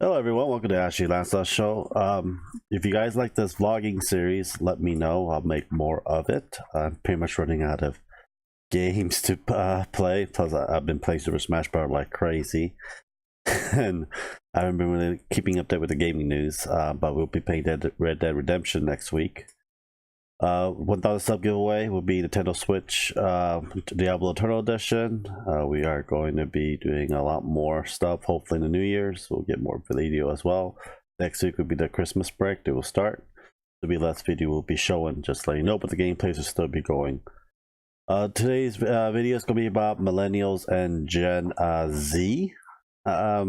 Hello everyone, welcome to Ashley Lancelot Show. If you guys like this vlogging series, let me know. I'll make more of it. I'm pretty much running out of games to play. Plus, I've been playing Super Smash Bros. Like crazy, and I haven't been really keeping up with the gaming news. But we'll be playing Red Dead Redemption next week. 1,000 sub giveaway will be Nintendo Switch Diablo Eternal Edition. We are going to be doing a lot more stuff, hopefully in the New Year's. We'll get more video as well. Next week will be the Christmas break. They will start. There'll be less video we'll be showing, just to let you know, but the gameplays will still be going. Today's video is going to be about Millennials and Gen Z. I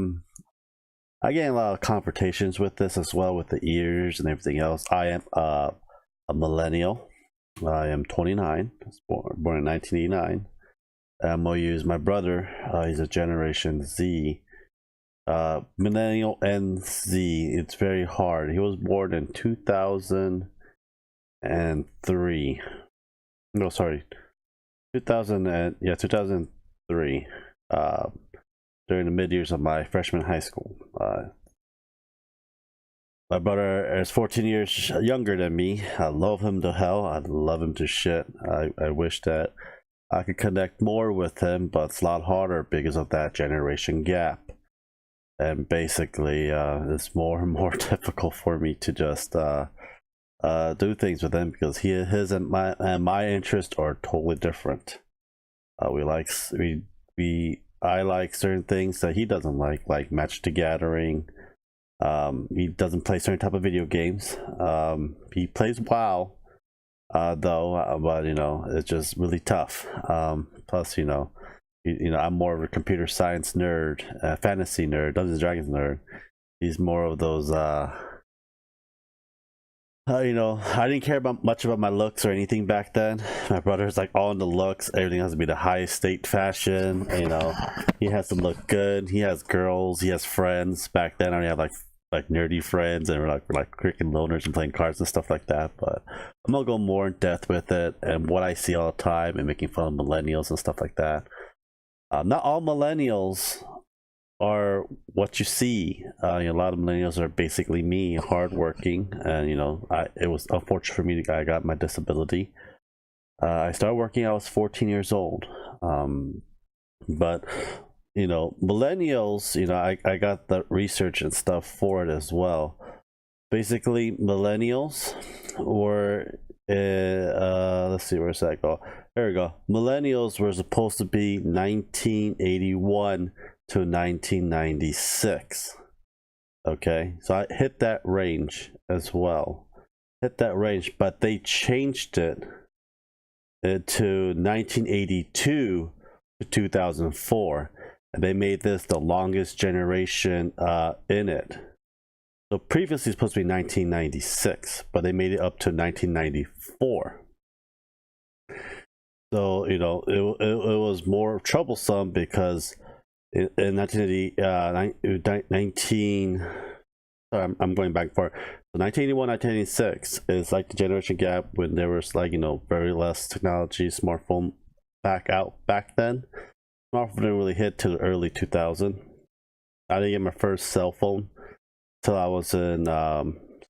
get a lot of confrontations with this as well, with the ears and everything else. I am a millennial. I am 29, born in 1989. I'm gonna use my brother. He's a Generation Z. Millennial and Z, it's very hard. He was born in 2003. No, sorry, 2003. During the mid years of my freshman high school. My brother is 14 years younger than me. I love him to hell. I love him to shit. I wish that I could connect more with him, but it's a lot harder because of that generation gap. And basically, it's more and more difficult for me to just do things with him because his and my interests are totally different. I like certain things that he doesn't like Magic the Gathering. He doesn't play certain type of video games. He plays WoW, though, but you know, it's just really tough. Plus, I'm more of a computer science nerd, fantasy nerd, Dungeons and Dragons nerd. He's more of those. I didn't care much about my looks or anything back then. My brother's like all in the looks. Everything has to be the highest state fashion. He has to look good. He has girls. He has friends. Back then, I only had like nerdy friends, and we're like freaking loners and playing cards and stuff like that. But I'm gonna go more in depth with it and what I see all the time and making fun of millennials and stuff like that. Not all millennials are what you see. A lot of millennials are basically me, hardworking, and it was unfortunate for me that I got my disability. I started working. I was 14 years old, but millennials. I got the research and stuff for it as well. Basically, millennials were. Let's see, where's that go? There we go. Millennials were supposed to be 1981 to 1996. Okay, so I hit that range as well. But they changed it to 1982 to 2004, and they made this the longest generation in it. So previously it's supposed to be 1996, but they made it up to 1994. So it was more troublesome because in 1980, I'm going back far. So 1981, 1986 is like the generation gap when there was very less technology, smartphone back then. Smartphone didn't really hit till early 2000. I didn't get my first cell phone till I was in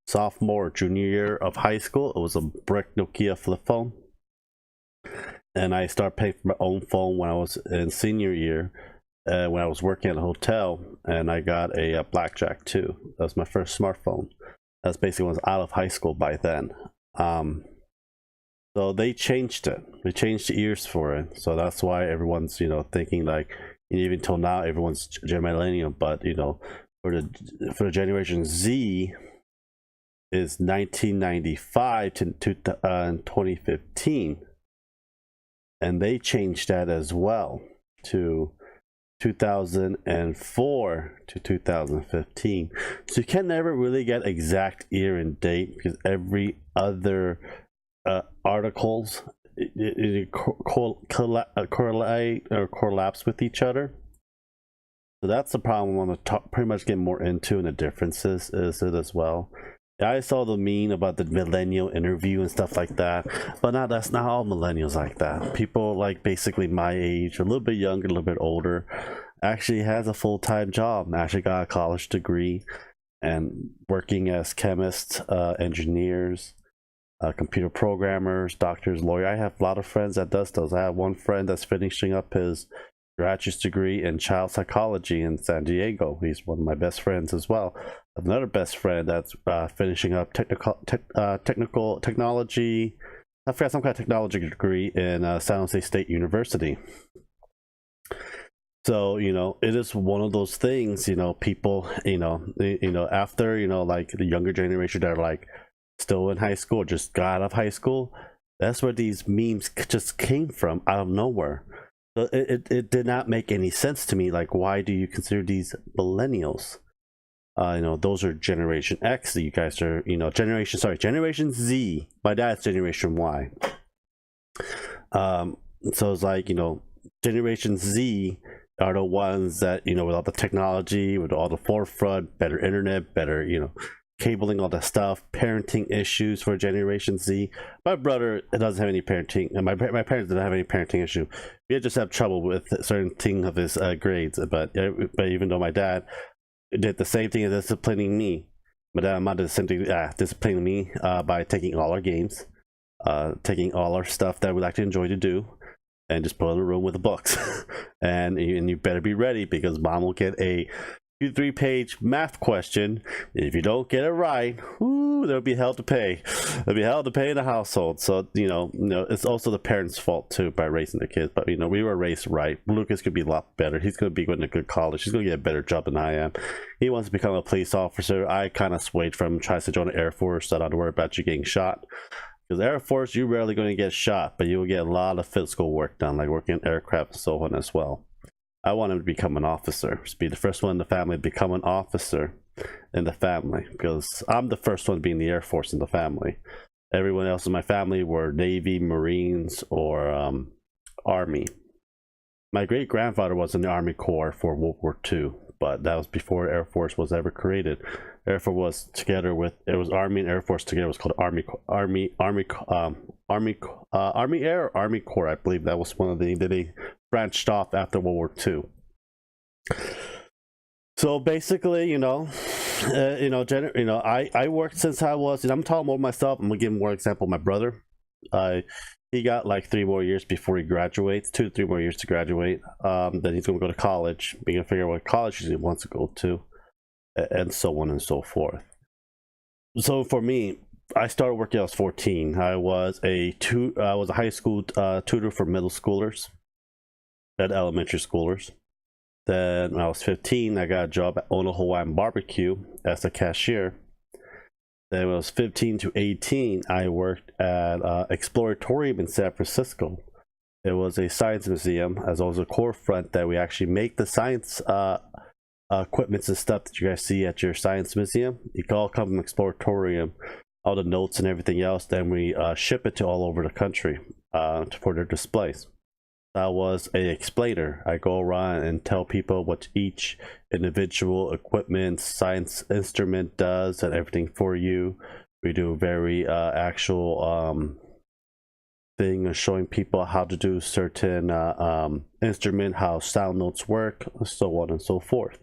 sophomore or junior year of high school. It was a brick Nokia flip phone, and I started paying for my own phone when I was in senior year. When I was working at a hotel, and I got a Blackjack 2. That was my first smartphone. That's basically when I was out of high school by then. So they changed it. They changed the ears for it. So that's why everyone's thinking even till now everyone's millennial. But for the Generation Z is 1995 to 2015, and they changed that as well to 2004 to 2015. So you can never really get exact year and date because every other articles correlate or collapse with each other. So that's the problem I want to pretty much get more into, and the differences is it as well. I saw the meme about the millennial interview and stuff like that, but that's not all millennials like that. People like basically my age, a little bit younger, a little bit older, actually has a full-time job, actually got a college degree, and working as chemists, engineers, computer programmers, doctors, lawyer. I have a lot of friends that does those. I have one friend that's finishing up his graduate degree in child psychology in San Diego. He's one of my best friends as well. I have another best friend that's finishing up technology. I forgot some kind of technology degree in San Jose State University. So it is one of those things. People, after like the younger generation that are like still in high school, just got out of high school. That's where these memes just came from, out of nowhere. So it did not make any sense to me. Like, why do you consider these millennials? Those are Generation X. You guys are, Generation Z. My dad's Generation Y. So it's like, Generation Z are the ones that, with all the technology, with all the forefront, better internet, better, cabling, all that stuff, parenting issues for Generation Z. My brother doesn't have any parenting, and my parents didn't have any parenting issue. We just have trouble with certain things of his grades. But even though my dad did the same thing as disciplining me, my dad and mom did the same thing, disciplining me by taking all our games, taking all our stuff that we like to enjoy to do, and just put it in a room with the books. and you better be ready, because mom will get a 2-3-page math question. If you don't get it right, there'll be hell to pay. There'll be hell to pay in the household. So it's also the parents' fault too by raising the kids. But we were raised right. Lucas could be a lot better. He's going to be going to good college. He's going to get a better job than I am. He wants to become a police officer. I kind of swayed from him. Tries to join the Air Force, so I don't have to worry about you getting shot. Because Air Force, you're rarely going to get shot, but you will get a lot of physical work done, like working in aircraft and so on as well. I want him to become an officer, to be the first one in the family to become an officer in the family, because I'm the first one to be in the Air Force in the family. Everyone else in my family were Navy, Marines, or Army. My great-grandfather was in the Army Corps for World War II, but that was before Air Force was ever created. Air Force was together with, it was Army and Air Force together. It was called Army Air or Army Corps. I believe that was one of the, they branched off after World War II. So basically, I worked since I was, I'm talking more myself. I'm gonna give more example. My brother, he got like 3 more years before he graduates, 2 to 3 more years to graduate. Then he's gonna go to college. We're gonna figure out what college he wants to go to, and so on and so forth. So for me, I started working when I was 14. I was a high school tutor for middle schoolers and elementary schoolers. Then when I was 15, I got a job at Ono Hawaiian Barbecue as a cashier. Then when I was 15 to 18, I worked at Exploratorium in San Francisco. It was a science museum, as well as a core front that we actually make the science equipments and stuff that you guys see at your science museum. It all come from Exploratorium, all the notes and everything else. Then we ship it to all over the country for their displays. I was a explainer. I go around and tell people what each individual equipment, science instrument does and everything for you. We do very actual thing of showing people how to do certain instrument, how sound notes work, so on and so forth.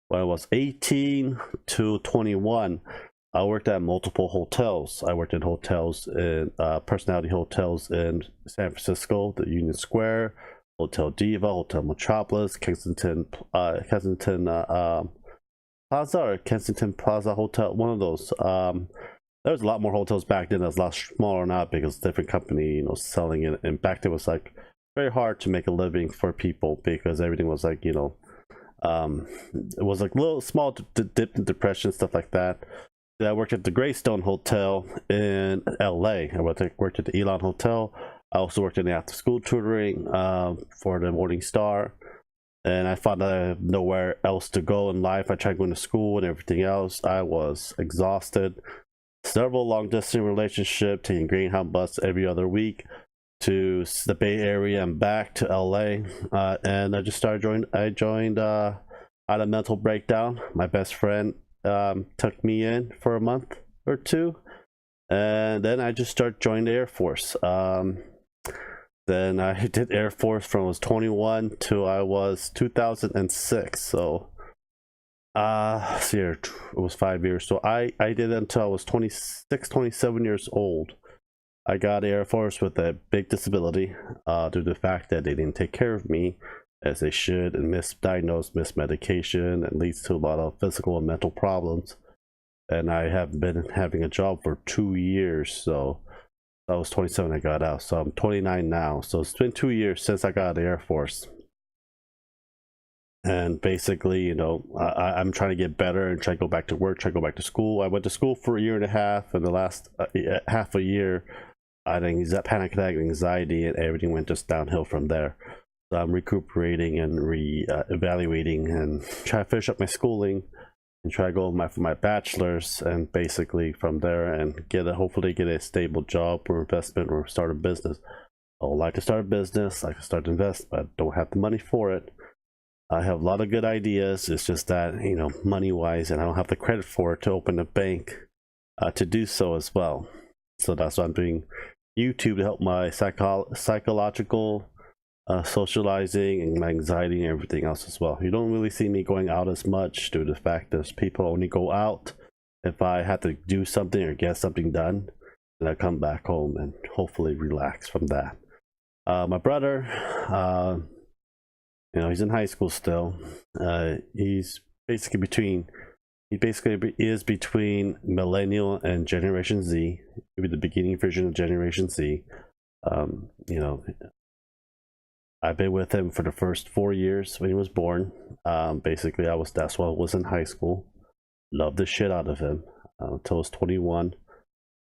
When I was 18 to 21, I worked at multiple hotels. I worked in hotels, in personality hotels in San Francisco, the Union Square, Hotel Diva, Hotel Metropolis, Kensington Plaza or Kensington Plaza Hotel, one of those. There was a lot more hotels back then. That was a lot smaller now because different company, selling it. And back then it was like very hard to make a living for people because everything was like, it was like little small dip in depression, stuff like that. I worked at the Greystone Hotel in LA. I worked at the Elon Hotel. I also worked in the after school tutoring for the Morning Star. And I found that I had nowhere else to go in life. I tried going to school and everything else. I was exhausted. Several long distance relationships, taking Greyhound bus every other week to the Bay Area and back to LA. And I just started I joined out of mental breakdown. My best friend took me in for a month or two, and then I just started joining the Air Force. Then I did Air Force from I was 21 to I was 2006. So see here, it was 5 years. So I did it until I was 26, 27 years old. I got Air Force with a big disability due to the fact that they didn't take care of me as they should, and misdiagnosed, mismedication, and leads to a lot of physical and mental problems. And I have been having a job for 2 years, so I was 27 I got out, so I'm 29 now. So it's been 2 years since I got out of the Air Force. And basically, you know, I'm trying to get better and try to go back to work, try to go back to school. I went to school for a year and a half, and the last half a year I had panic attack, anxiety, and everything went just downhill from there. So I'm recuperating and evaluating and try to finish up my schooling and try to go for my bachelor's, and basically from there and hopefully get a stable job or investment or start a business. I would like to start a business, I like to start to invest, but I don't have the money for it. I have a lot of good ideas. It's just that, you know, money wise, and I don't have the credit for it to open a bank to do so as well. So that's why I'm doing YouTube, to help my psychological socializing and my anxiety and everything else as well. You don't really see me going out as much due to the fact that people only go out if I have to do something or get something done, and I come back home and hopefully relax from that. My brother, you know, he's in high school still. He's basically between Millennial and Generation Z. Maybe the beginning version of Generation Z. You know, I've been with him for the first 4 years when he was born. Basically, that's why I was in high school. Loved the shit out of him until I was 21.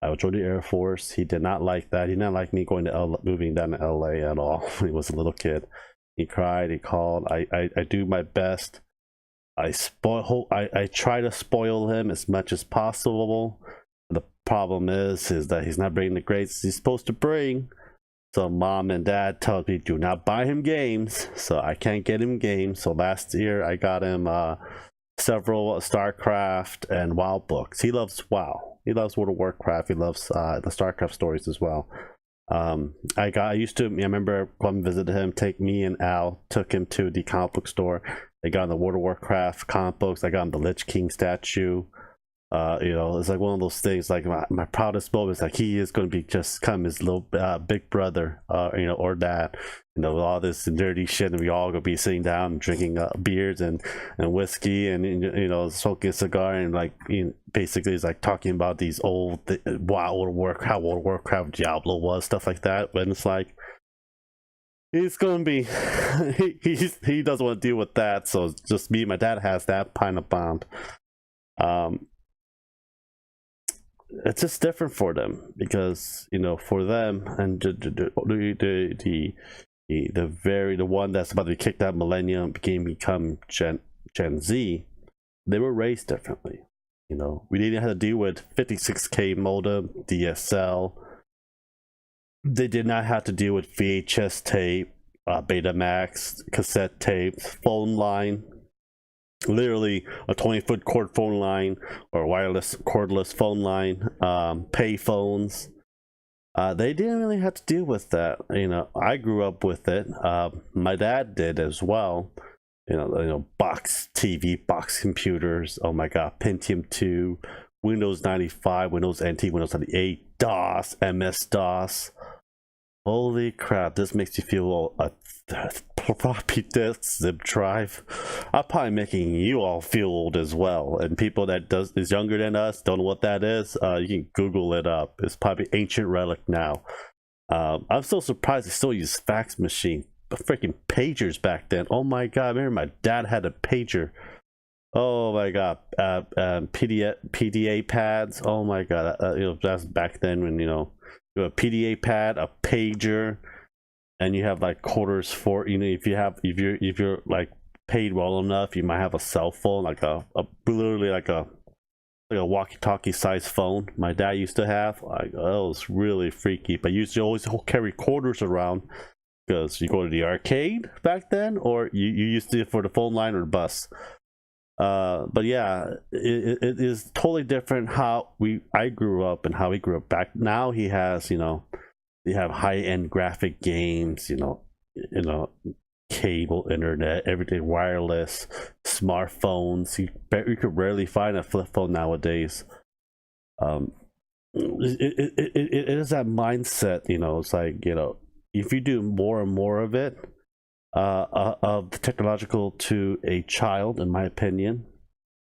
I joined the Air Force. He did not like that. He did not like me moving down to LA at all when he was a little kid. He cried, he called. I do my best. I try to spoil him as much as possible. The problem is that he's not bringing the grades he's supposed to bring. So mom and dad tell me, do not buy him games. So I can't get him games. So last year I got him several StarCraft and WoW books. He loves WoW. He loves World of Warcraft. He loves the StarCraft stories as well. I remember going to visit him, me and Al took him to the comic book store. They got him the World of Warcraft comic books. I got him the Lich King statue. You know, it's like one of those things, like my proudest moment is like he is going to be just come his little big brother, you know, or dad, you know, all this nerdy shit, and we all gonna be sitting down and drinking beers and whiskey, and you know, smoking a cigar, and like, you know, basically it's like talking about these old World of Warcraft Diablo was, stuff like that. But it's like he's gonna be he doesn't want to deal with that, so it's just me. My dad has that kind of bond. It's just different for them, because, you know, for them and the one that's about to be kicked out, Millennium, become Gen Z, they were raised differently. You know, we didn't have to deal with 56K modem, DSL. They did not have to deal with VHS tape, Betamax, cassette tapes, phone line. Literally a 20-foot cord phone line or wireless cordless phone line, pay phones. They didn't really have to deal with that. You know, I grew up with it. My dad did as well. You know, box TV, box computers. Oh my god, Pentium 2, Windows 95, Windows NT, Windows 98, DOS, MS DOS. Holy crap, this makes you feel a floppy disk zip drive. I'm probably making you all feel old as well, and people that is younger than us don't know what that is. You can Google it up. It's probably ancient relic now. I'm so surprised they still use fax machine, freaking pagers back then. Oh my god, I remember my dad had a pager. Oh my god, PDA pads. Oh my god, you know, that's back then when, you know, you have a PDA pad, a pager, and you have like quarters for, you know, if you're like paid well enough, you might have a cell phone, like a literally like a walkie-talkie size phone. My dad used to have, like, oh, it was really freaky. But you used to always carry quarters around, because you go to the arcade back then, or you used to for the phone line or the bus. But yeah, it is totally different how I grew up and how he grew up. Back now, he has, you know, they have high-end graphic games, cable internet, everything wireless, smartphones. You could rarely find a flip phone nowadays. It is that mindset, it's like, if you do more and more of it, of the technological to a child, in my opinion,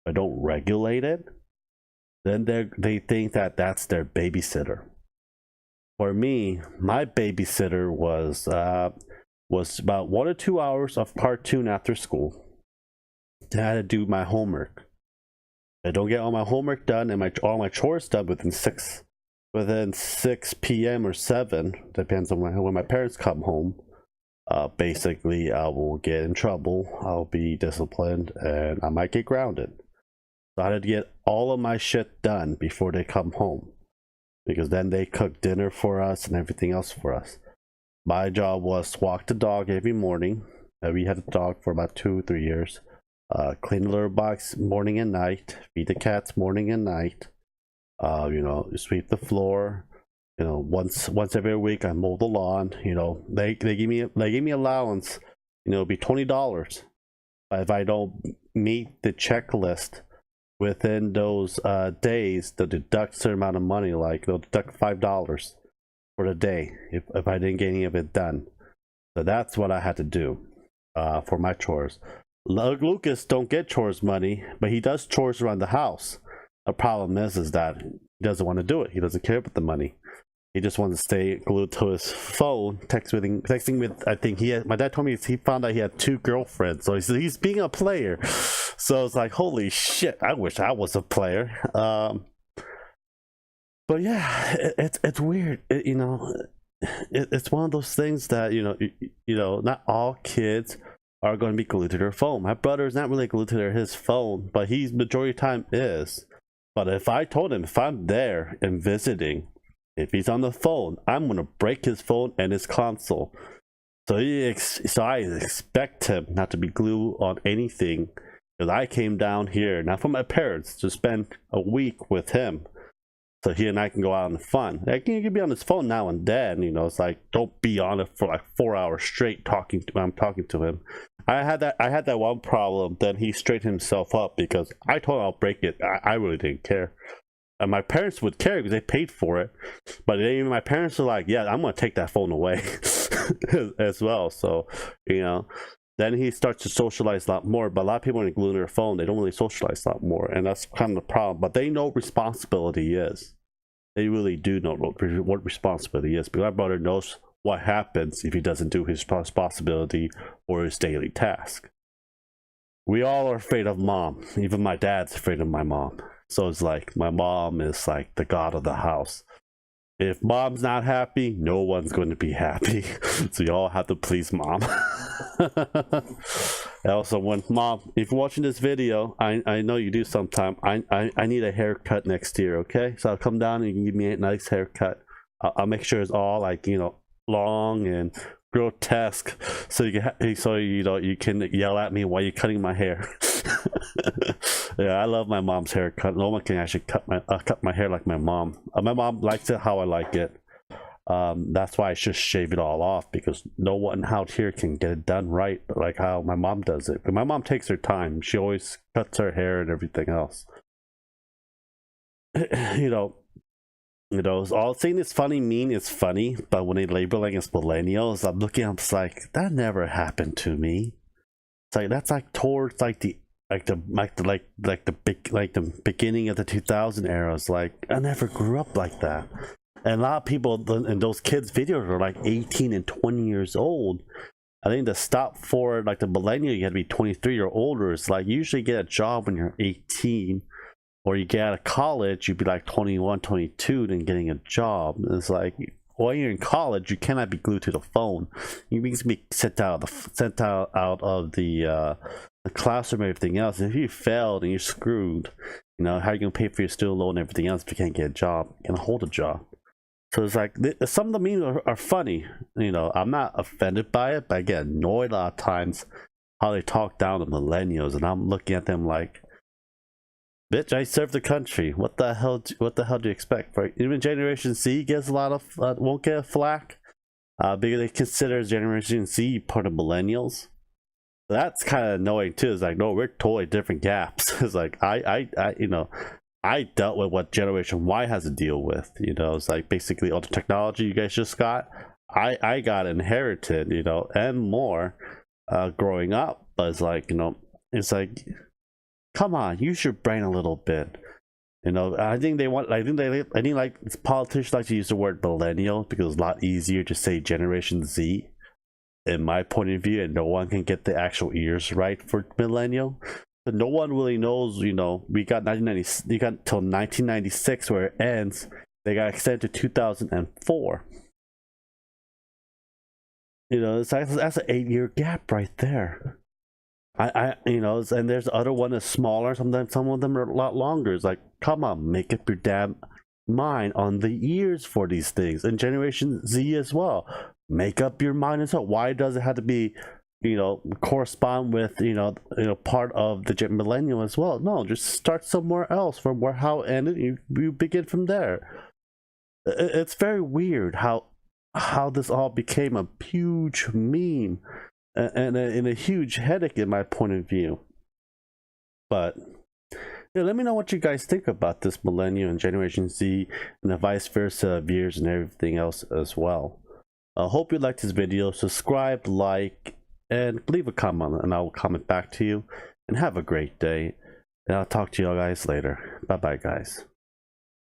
but don't regulate it, then they think that that's their babysitter. For me, my babysitter was about 1 or 2 hours of cartoon after school. I had to do my homework. I don't get all my homework done and all my chores done within 6 p.m. or 7, depends on when my parents come home. Basically, I will get in trouble. I'll be disciplined, and I might get grounded. So I had to get all of my shit done before they come home, because then they cook dinner for us and everything else for us. My job was to walk the dog every morning. We had a dog for about 2-3 years. Clean the litter box morning and night. Feed the cats morning and night. Sweep the floor. Once every week I mow the lawn. They give me allowance. It'll be $20. If I don't meet the checklist within those days, they'll deduct a certain amount of money. Like they'll deduct $5 for the day if I didn't get any of it done. So that's what I had to do for my chores. Lucas don't get chores money, but he does chores around the house. The problem is that he doesn't want to do it. He doesn't care about the money. He just wants to stay glued to his phone, texting with. I think my dad told me he found out he had 2 girlfriends, so he's being a player. So it's like, holy shit! I wish I was a player. But yeah, it's weird. It's one of those things that not all kids are going to be glued to their phone. My brother is not really glued to his phone, but he's majority of the time is. But if I told him, if I'm there and visiting, if he's on the phone, I'm gonna break his phone and his console. So I expect him not to be glued on anything, because I came down here, not from my parents, to spend a week with him, so he and I can go out and fun. Like, he can be on his phone now and then. It's like, don't be on it for like 4 hours straight I'm talking to him. I had that one problem. Then he straightened himself up, because I told him I'll break it. I really didn't care. And my parents would care because they paid for it. But even my parents were like, yeah, I'm going to take that phone away as well. So, then he starts to socialize a lot more. But a lot of people, when they glue in their phone, they don't really socialize a lot more. And that's kind of the problem. But they know what responsibility is. They really do know what responsibility is. Because my brother knows what happens if he doesn't do his responsibility or his daily task. We all are afraid of mom. Even my dad's afraid of my mom. So it's like, my mom is like the god of the house. If mom's not happy, no one's going to be happy. So you all have to please mom. Also, when mom, if you're watching this video, I know you do sometime. I need a haircut next year, okay? So I'll come down and you can give me a nice haircut. I'll make sure it's all like, long and grotesque, so you can yell at me while you're cutting my hair. Yeah, I love my mom's haircut. No one can actually cut my hair like my mom. My mom likes it how I like it. That's why I just shave it all off, because no one out here can get it done right like how my mom does it. But my mom takes her time. She always cuts her hair and everything else. All saying it's funny, mean is funny, but when they labeling as millennials, I'm like, that never happened to me. It's like, that's like towards like the beginning of the 2000 era. It's like, I never grew up like that. And a lot of people in those kids' videos are like 18 and 20 years old. I think the stop for like the millennial, you had to be 23 or older. It's like, you usually get a job when you're 18, or you get out of college, you'd be like 21, 22, then getting a job. And it's like, while you're in college, you cannot be glued to the phone. You can be sent out of the classroom and everything else. If you failed and you're screwed, how are you gonna pay for your student loan and everything else if you can't get a job? You can't hold a job. So it's like, some of the memes are funny. I'm not offended by it, but I get annoyed a lot of times how they talk down to millennials, and I'm looking at them like, Bitch, I serve the country. What the hell? What the hell do you expect? Right? Even Generation Z gets a lot of won't get a flack because they consider Generation Z part of millennials. That's kind of annoying too. It's like, no, we're totally different gaps. It's like you know, I dealt with what Generation Y has to deal with. You know, it's like basically all the technology you guys just got. I got inherited, you know, and more growing up. But it's like, you know, it's like, come on, use your brain a little bit. You know, I think like politicians like to use the word millennial because it's a lot easier to say Generation Z, in my point of view, and no one can get the actual ears right for millennial. So no one really knows. You know, we got 1990, you got till 1996 where it ends. They got extended to 2004. You know, that's an 8-year gap right there. You know, and there's the other one that's smaller. Sometimes some of them are a lot longer. It's like, come on, make up your damn mind on the years for these things. And Generation Z as well, make up your mind as well. Why does it have to be, you know, correspond with you know part of the millennial as well? No, just start somewhere else from where how it ended. You begin from there. It's very weird how this all became a huge meme and a huge headache in my point of view. But yeah, let me know what you guys think about this millennial and Generation Z and the vice versa years and everything else as well. I hope you liked this video. Subscribe, like, and leave a comment, and I will comment back to you. And have a great day. And I'll talk to you guys later. Bye bye, guys.